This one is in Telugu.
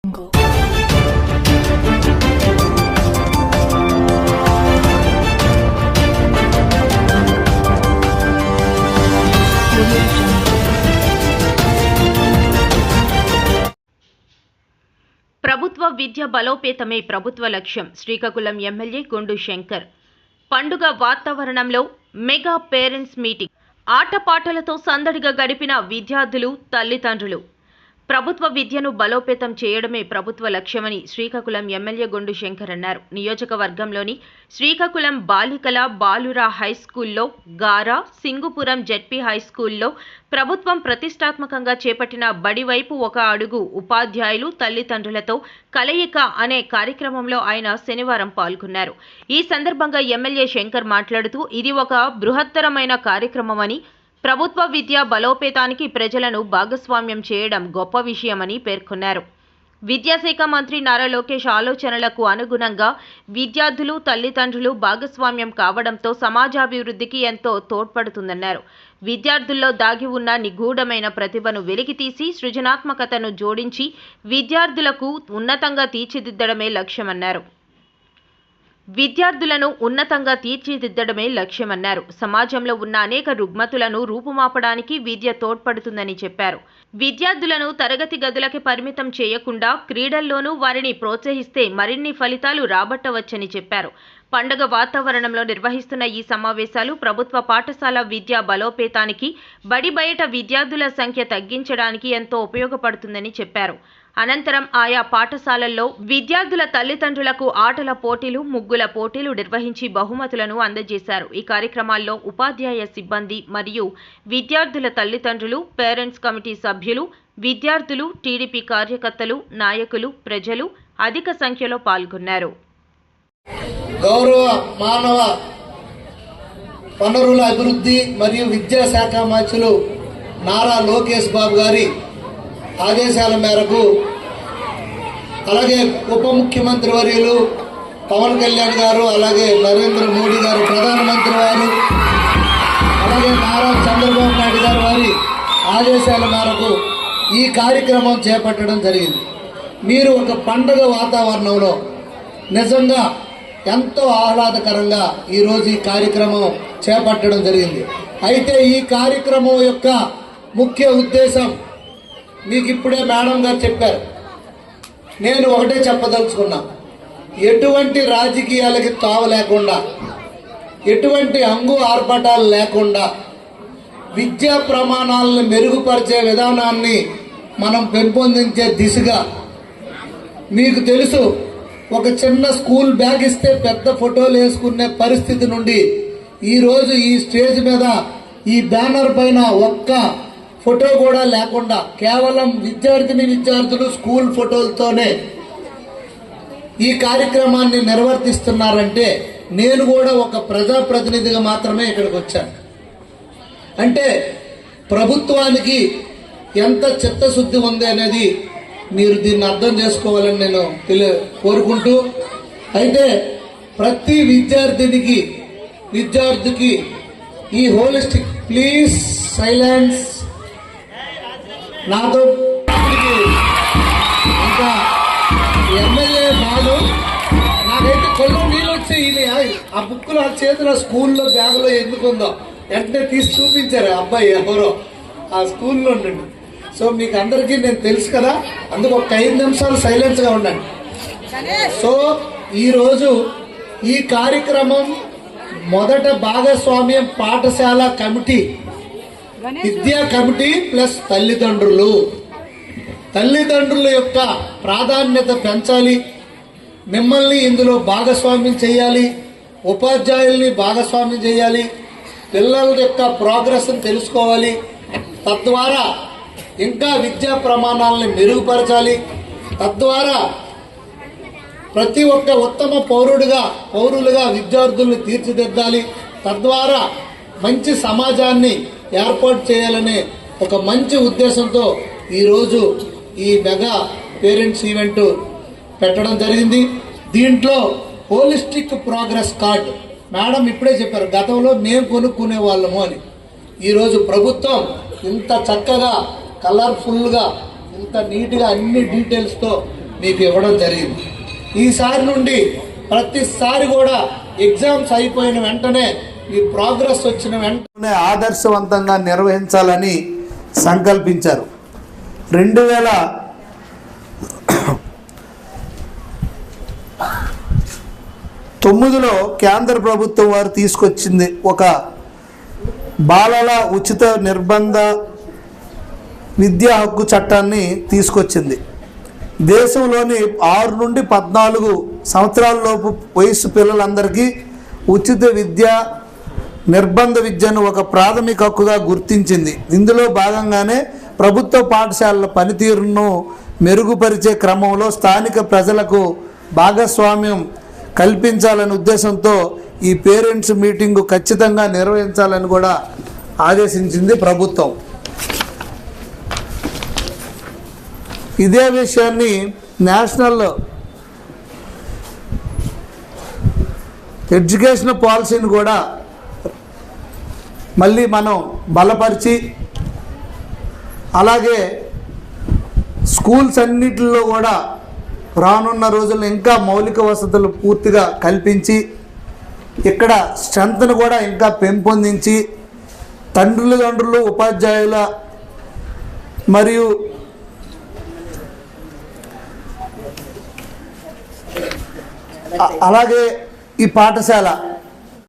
ప్రభుత్వ విద్య బలోపేతమే ప్రభుత్వ లక్ష్యం. శ్రీకాకుళం ఎమ్మెల్యే గుండు శంకర్. పండుగ వాతావరణంలో మెగా పేరెంట్స్ మీటింగ్. ఆటపాటలతో సందడిగా గడిపిన విద్యార్థులు, తల్లిదండ్రులు. ప్రభుత్వ విద్యను బలోపేతం చేయడమే ప్రభుత్వ లక్ష్యమని శ్రీకాకుళం ఎమ్మెల్యే గుండు శంకర్ అన్నారు. నియోజకవర్గంలోని శ్రీకాకుళం బాలికల బాలుర హైస్కూల్లో, గారా, సింగుపురం జెడ్పీ హైస్కూల్లో ప్రభుత్వం ప్రతిష్టాత్మకంగా చేపట్టిన బడి వైపు ఒక అడుగు ఉపాధ్యాయులు, తల్లిదండ్రులతో కలయిక అనే కార్యక్రమంలో ఆయన శనివారం పాల్గొన్నారు. ఈ సందర్భంగా ఎమ్మెల్యే శంకర్ మాట్లాడుతూ, ఇది ఒక బృహత్తరమైన కార్యక్రమమని, ప్రభుత్వ విద్య బలోపేతానికి ప్రజలను భాగస్వామ్యం చేయడం గొప్ప విషయమని పేర్కొన్నారు. విద్యాశాఖ మంత్రి నారా లోకేష్ ఆలోచనలకు అనుగుణంగా విద్యార్థులు, తల్లిదండ్రులు భాగస్వామ్యం కావడంతో సమాజాభివృద్ధికి ఎంతో తోడ్పడుతుందన్నారు. విద్యార్థుల్లో దాగి ఉన్న నిగూఢమైన ప్రతిభను వెలికితీసి సృజనాత్మకతను జోడించి విద్యార్థులకు ఉన్నతంగా తీర్చిదిద్దడమే లక్ష్యమన్నారు. సమాజంలో ఉన్న అనేక రుగ్మతులను రూపుమాపడానికి విద్య తోడ్పడుతుందని చెప్పారు. విద్యార్థులను తరగతి గదులకి పరిమితం చేయకుండా క్రీడల్లోనూ వారిని ప్రోత్సహిస్తే మరిన్ని ఫలితాలు రాబట్టవచ్చని చెప్పారు. పండుగ వాతావరణంలో నిర్వహిస్తున్న ఈ సమావేశాలు ప్రభుత్వ పాఠశాల విద్య బలోపేతానికి, బడి బయట విద్యార్థుల సంఖ్య తగ్గించడానికి ఎంతో ఉపయోగపడుతుందని చెప్పారు. అనంతరం ఆయా పాఠశాలల్లో విద్యార్థుల తల్లిదండ్రులకు ఆటల పోటీలు, ముగ్గుల పోటీలు నిర్వహించి బహుమతులను అందజేశారు. ఈ కార్యక్రమాల్లో ఉపాధ్యాయ సిబ్బంది మరియు విద్యార్థుల తల్లిదండ్రులు, పేరెంట్స్ కమిటీ సభ్యులు, విద్యార్థులు, టీడీపీ కార్యకర్తలు, నాయకులు, ప్రజలు అధిక సంఖ్యలో పాల్గొన్నారు. గౌరవ మానవ వనరుల అభివృద్ధి మరియు విద్యాశాఖ మంత్రులు నారా లోకేష్ బాబు గారి ఆదేశాల మేరకు, అలాగే ఉప ముఖ్యమంత్రి వర్యులు పవన్ కళ్యాణ్ గారు, అలాగే నరేంద్ర మోడీ గారు ప్రధానమంత్రి వారు, అలాగే నారా చంద్రబాబు నాయుడు గారు వారి ఆదేశాల మేరకు ఈ కార్యక్రమం చేపట్టడం జరిగింది. మీరు ఒక పండుగ వాతావరణంలో నిజంగా ఎంతో ఆహ్లాదకరంగా ఈరోజు ఈ కార్యక్రమం చేపట్టడం జరిగింది. అయితే ఈ కార్యక్రమం యొక్క ముఖ్య ఉద్దేశం మీకు ఇప్పుడే మేడం గారు చెప్పారు. నేను ఒకటే చెప్పదలుచుకున్నా, ఎటువంటి రాజకీయాలకి తావు లేకుండా, ఎటువంటి అంగు ఆర్భటాలు లేకుండా విద్యా ప్రమాణాలను మెరుగుపరిచే విధానాన్ని మనం పెంపొందించే దిశగా, మీకు తెలుసు, ఒక చిన్న స్కూల్ బ్యాగ్ ఇస్తే పెద్ద ఫోటోలు వేసుకునే పరిస్థితి నుండి ఈరోజు ఈ స్టేజ్ మీద ఈ బ్యానర్ పైన ఒక్క ఫోటో కూడా లేకుండా కేవలం విద్యార్థులు స్కూల్ ఫోటోలతోనే ఈ కార్యక్రమాన్ని నిర్వర్తిస్తున్నారంటే నేను కూడా ఒక ప్రజాప్రతినిధిగా మాత్రమే ఇక్కడికి వచ్చాను. అంటే ప్రభుత్వానికి ఎంత చిత్తశుద్ధి ఉంది అనేది మీరు దీన్ని అర్థం చేసుకోవాలని నేను కోరుకుంటూ, అయితే ప్రతి విద్యార్థికి ఈ హోలిస్టిక్, ప్లీజ్ సైలెన్స్, నాతో ఇంకా ఎమ్మెల్యే కాదు, నాకైతే కొల్లో నీళ్ళు వచ్చి ఆ బుక్కులు ఆ చేతుల స్కూల్లో బ్యాగులో ఎందుకుందో వెంటనే తీసి చూపించారు. అబ్బాయి ఎవరో ఆ స్కూల్లో ఉండండి. సో మీకు అందరికీ నేను తెలుసు కదా, అందుకు ఒక 5 నిమిషాలు సైలెన్స్గా ఉండండి. సో ఈరోజు ఈ కార్యక్రమం మొదట భాగస్వామ్యం పాఠశాల కమిటీ, విద్యా కమిటీ ప్లస్ తల్లిదండ్రుల యొక్క ప్రాధాన్యత పెంచాలి, మిమ్మల్ని ఇందులో భాగస్వామ్యం చేయాలి, ఉపాధ్యాయుల్ని భాగస్వామ్యం చేయాలి, పిల్లల యొక్క ప్రోగ్రెస్ తెలుసుకోవాలి, తద్వారా ఇంకా విద్యా ప్రమాణాలను మెరుగుపరచాలి, తద్వారా ప్రతి ఒక్క ఉత్తమ పౌరులుగా విద్యార్థుల్ని తీర్చిదిద్దాలి, తద్వారా మంచి సమాజాన్ని ఏర్పాటు చేయాలనే ఒక మంచి ఉద్దేశంతో ఈరోజు ఈ మెగా పేరెంట్స్ ఈవెంట్ పెట్టడం జరిగింది. దీంట్లో హోలిస్టిక్ ప్రోగ్రెస్ కార్డ్ మేడం ఇప్పుడే చెప్పారు, గతంలో మేము కొనుక్కునే వాళ్ళము అని. ఈరోజు ప్రభుత్వం ఇంత చక్కగా, కలర్ఫుల్గా, ఇంత నీట్గా అన్ని డీటెయిల్స్తో మీకు ఇవ్వడం జరిగింది. ఈసారి నుండి ప్రతిసారి కూడా ఎగ్జామ్స్ అయిపోయిన వెంటనే ఈ ప్రోగ్రెస్ వచ్చిన వెంటనే ఆదర్శవంతంగా నిర్వహించాలని సంకల్పించారు. 2009లో కేంద్ర ప్రభుత్వం వారు తీసుకొచ్చింది ఒక బాలల ఉచిత నిర్బంధ విద్యా హక్కు చట్టాన్ని తీసుకొచ్చింది. దేశంలోని 6 నుండి 14 సంవత్సరాల లోపు వయసు పిల్లలందరికీ ఉచిత నిర్బంధ విద్యను ఒక ప్రాథమిక హక్కుగా గుర్తించింది. ఇందులో భాగంగానే ప్రభుత్వ పాఠశాలల పనితీరును మెరుగుపరిచే క్రమంలో స్థానిక ప్రజలకు భాగస్వామ్యం కల్పించాలనే ఉద్దేశంతో ఈ పేరెంట్స్ మీటింగు ఖచ్చితంగా నిర్వహించాలని కూడా ఆదేశించింది ప్రభుత్వం. ఇదే విషయాన్ని నేషనల్ ఎడ్యుకేషన్ పాలసీని కూడా మళ్ళీ మనం బలపరిచి అలాగే స్కూల్స్ అన్నిటిలో కూడా రానున్న రోజుల్లో ఇంకా మౌలిక వసతులు పూర్తిగా కల్పించి ఇక్కడ స్ట్రెంత్ను కూడా ఇంకా పెంపొందించి తల్లిదండ్రులు ఉపాధ్యాయుల మరియు అలాగే ఈ పాఠశాల